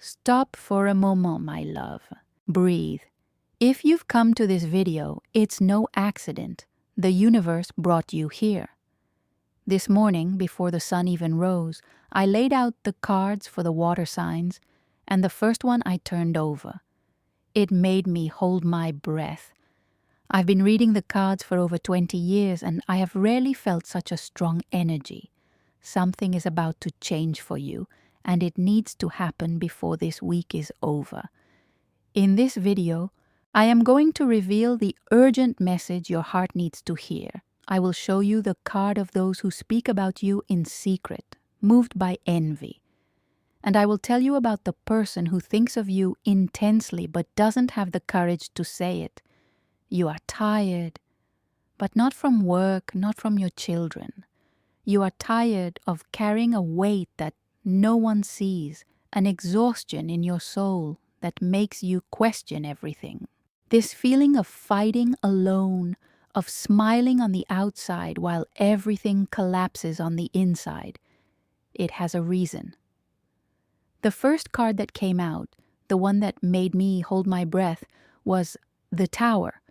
Stop for a moment, my love. Breathe. If you've come to this video, it's no accident. The universe brought you here. This morning, before the sun even rose, I laid out the cards for the water signs, and the first one I turned over. It made me hold my breath. I've been reading the cards for over 20 years, and I have rarely felt such a strong energy. Something is about to change for you, and it needs to happen before this week is over. In this video, I am going to reveal the urgent message your heart needs to hear. I will show you the card of those who speak about you in secret, moved by envy. And I will tell you about the person who thinks of you intensely but doesn't have the courage to say it. You are tired, but not from work, not from your children. You are tired of carrying a weight that no one sees, an exhaustion in your soul that makes you question everything. This feeling of fighting alone, of smiling on the outside while everything collapses on the inside, it has a reason. The first card that came out, the one that made me hold my breath, was the Tower.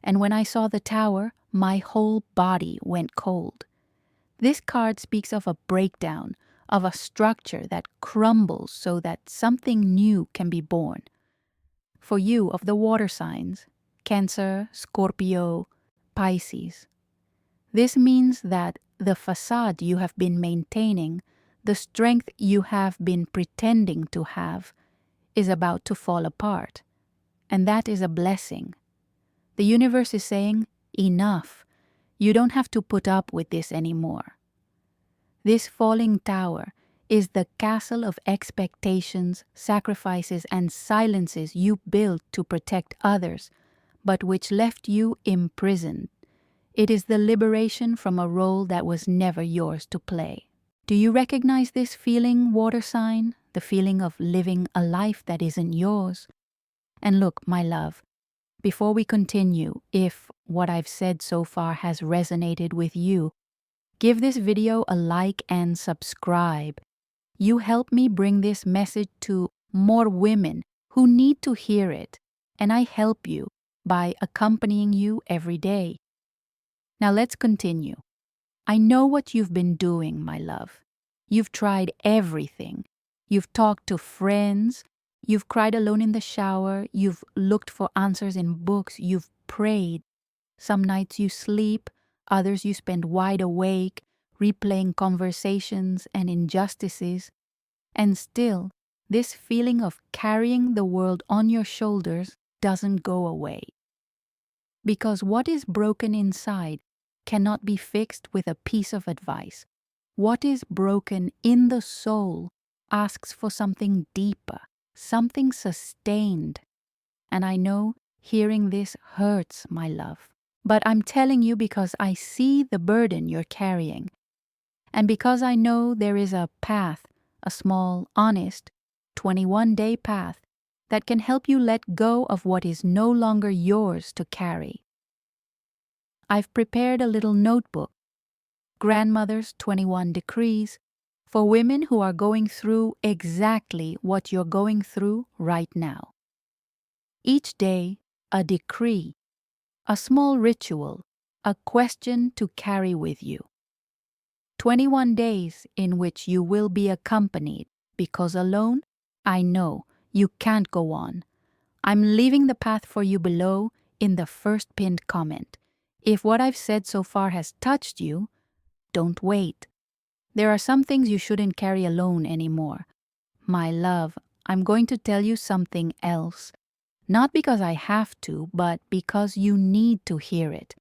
And when I saw the Tower, my whole body went cold. This card speaks of a breakdown, of a structure that crumbles so that something new can be born. For you of the water signs, Cancer, Scorpio, Pisces, this means that the facade you have been maintaining, the strength you have been pretending to have, is about to fall apart. And that is a blessing. The universe is saying, enough. You don't have to put up with this anymore. This falling tower is the castle of expectations, sacrifices, and silences you built to protect others, but which left you imprisoned. It is the liberation from a role that was never yours to play. Do you recognize this feeling, water sign? The feeling of living a life that isn't yours? And look, my love, before we continue, if what I've said so far has resonated with you, give this video a like and subscribe. You help me bring this message to more women who need to hear it, and I help you by accompanying you every day. Now let's continue. I know what you've been doing, my love. You've tried everything. You've talked to friends. You've cried alone in the shower. You've looked for answers in books. You've prayed. Some nights you sleep. Others you spend wide awake, replaying conversations and injustices. And still, this feeling of carrying the world on your shoulders doesn't go away. Because what is broken inside cannot be fixed with a piece of advice. What is broken in the soul asks for something deeper, something sustained. And I know hearing this hurts, my love. But I'm telling you because I see the burden you're carrying. And because I know there is a path, a small, honest, 21-day path that can help you let go of what is no longer yours to carry. I've prepared a little notebook, Grandmother's 21 Decrees, for women who are going through exactly what you're going through right now. Each day, a decree, a small ritual, a question to carry with you. 21 days in which you will be accompanied, because alone, I know, you can't go on. I'm leaving the path for you below in the first pinned comment. If what I've said so far has touched you, don't wait. There are some things you shouldn't carry alone anymore. My love, I'm going to tell you something else. Not because I have to, but because you need to hear it.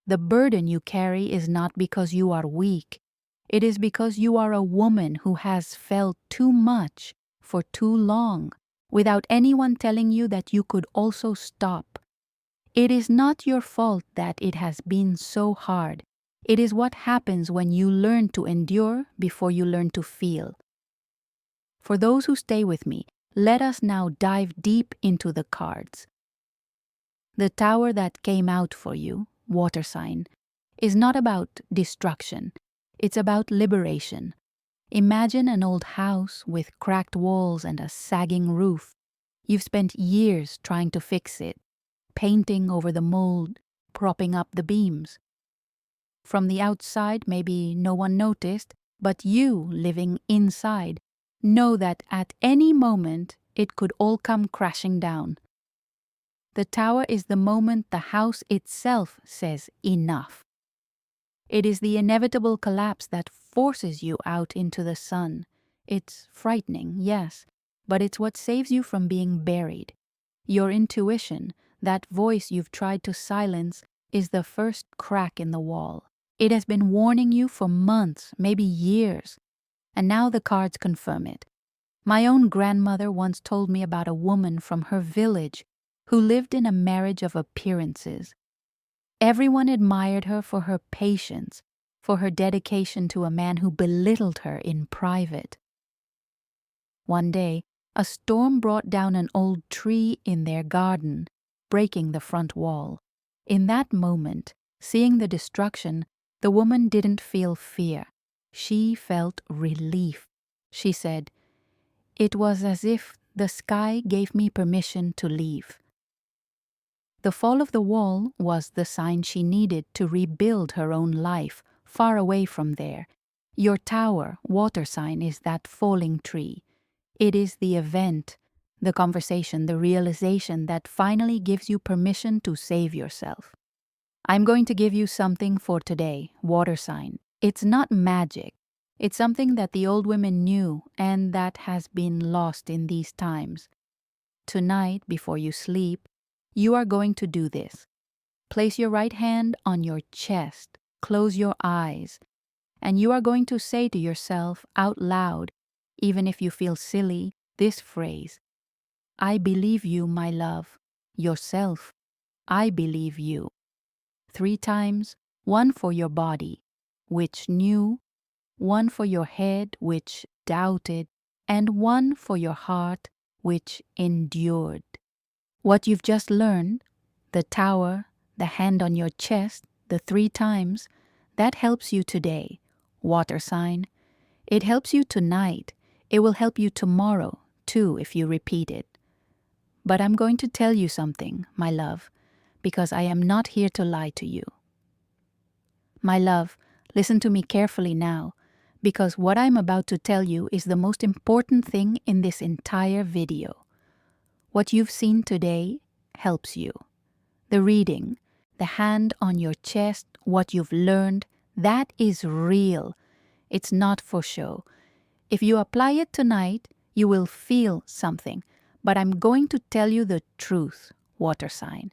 The burden you carry is not because you are weak. It is because you are a woman who has felt too much for too long, without anyone telling you that you could also stop. It is not your fault that it has been so hard. It is what happens when you learn to endure before you learn to feel. For those who stay with me, let us now dive deep into the cards. The Tower that came out for you, water sign, is not about destruction. It's about liberation. Imagine an old house with cracked walls and a sagging roof. You've spent years trying to fix it, painting over the mold, propping up the beams. From the outside, maybe no one noticed, but you, living inside, know that at any moment it could all come crashing down. The tower is the moment the house itself says enough. It is the inevitable collapse that forces you out into the sun. It's frightening, yes, but it's what saves you from being buried. Your intuition, that voice you've tried to silence, is the first crack in the wall. It has been warning you for months, maybe years, and now the cards confirm it. My own grandmother once told me about a woman from her village who lived in a marriage of appearances. Everyone admired her for her patience, for her dedication to a man who belittled her in private. One day, a storm brought down an old tree in their garden, breaking the front wall. In that moment, seeing the destruction, the woman didn't feel fear. She felt relief. She said, "It was as if the sky gave me permission to leave." The fall of the wall was the sign she needed to rebuild her own life, far away from there. Your tower, water sign, is that falling tree. It is the event, the conversation, the realization that finally gives you permission to save yourself. I'm going to give you something for today, water sign. It's not magic. It's something that the old women knew and that has been lost in these times. Tonight, before you sleep, you are going to do this. Place your right hand on your chest, close your eyes, and you are going to say to yourself out loud, even if you feel silly, this phrase: I believe you, my love. Yourself. I believe you. 3 times, 1 for your body, which knew, 1 for your head, which doubted, and 1 for your heart, which endured. What you've just learned, the tower, the hand on your chest, the 3 times, that helps you today. Water sign. It helps you tonight. It will help you tomorrow, too, if you repeat it. But I'm going to tell you something, my love, because I am not here to lie to you. My love, listen to me carefully now, because what I'm about to tell you is the most important thing in this entire video. What you've seen today helps you. The reading, the hand on your chest, what you've learned, that is real. It's not for show. If you apply it tonight, you will feel something. But I'm going to tell you the truth, water sign.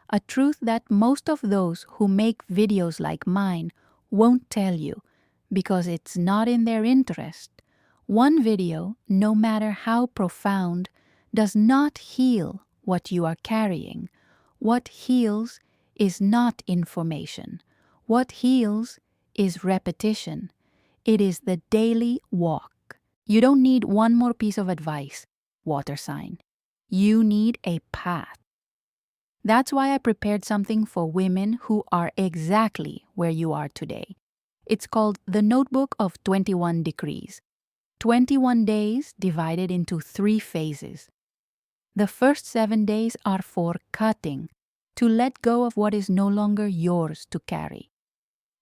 A truth that most of those who make videos like mine won't tell you because it's not in their interest. One video, no matter how profound, does not heal what you are carrying. What heals is not information. What heals is repetition. It is the daily walk. You don't need one more piece of advice, water sign. You need a path. That's why I prepared something for women who are exactly where you are today. It's called the Notebook of 21 Decrees. 21 days divided into 3 phases. The first 7 days are for cutting, to let go of what is no longer yours to carry.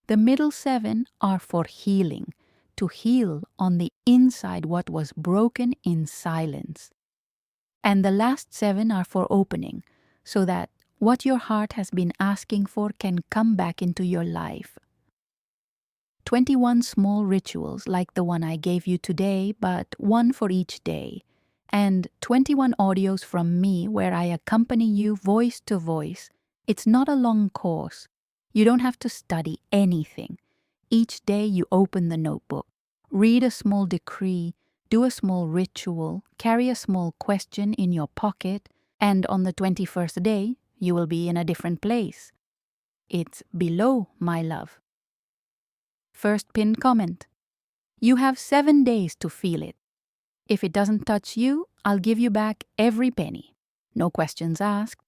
The middle 7 are for healing, to heal on the inside what was broken in silence. And the last 7 are for opening, so that what your heart has been asking for can come back into your life. 21 small rituals like the one I gave you today, but 1 for each day. And 21 audios from me where I accompany you voice to voice. It's not a long course. You don't have to study anything. Each day you open the notebook, read a small decree, do a small ritual, carry a small question in your pocket, and on the 21st day, you will be in a different place. It's below, my love. First pinned comment. You have 7 days to feel it. If it doesn't touch you, I'll give you back every penny. No questions asked.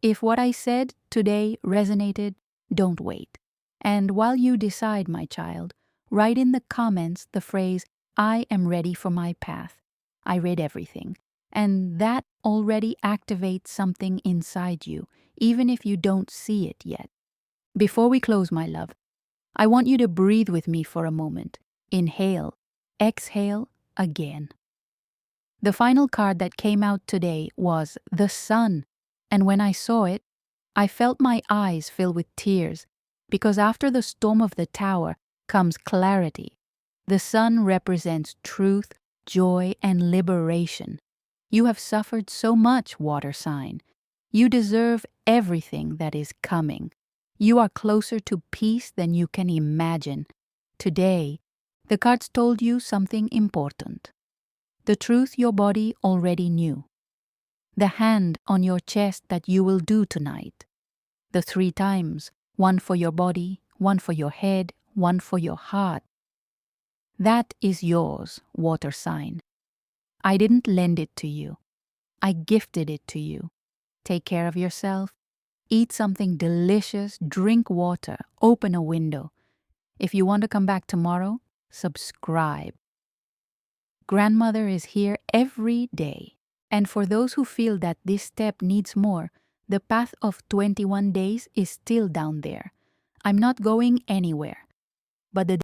If what I said today resonated, don't wait. And while you decide, my child, write in the comments the phrase, I am ready for my path. I read everything. And that already activates something inside you, even if you don't see it yet. Before we close, my love, I want you to breathe with me for a moment. Inhale, exhale again. The final card that came out today was the Sun. And when I saw it, I felt my eyes fill with tears, because after the storm of the Tower comes clarity. The Sun represents truth, joy, and liberation. You have suffered so much, water sign. You deserve everything that is coming. You are closer to peace than you can imagine. Today, the cards told you something important. The truth your body already knew. The hand on your chest that you will do tonight. The 3 times, one for your body, one for your head, one for your heart. That is yours, water sign. I didn't lend it to you. I gifted it to you. Take care of yourself. Eat something delicious, drink water, open a window. If you want to come back tomorrow, subscribe. Grandmother is here every day. And for those who feel that this step needs more, the path of 21 days is still down there. I'm not going anywhere. But the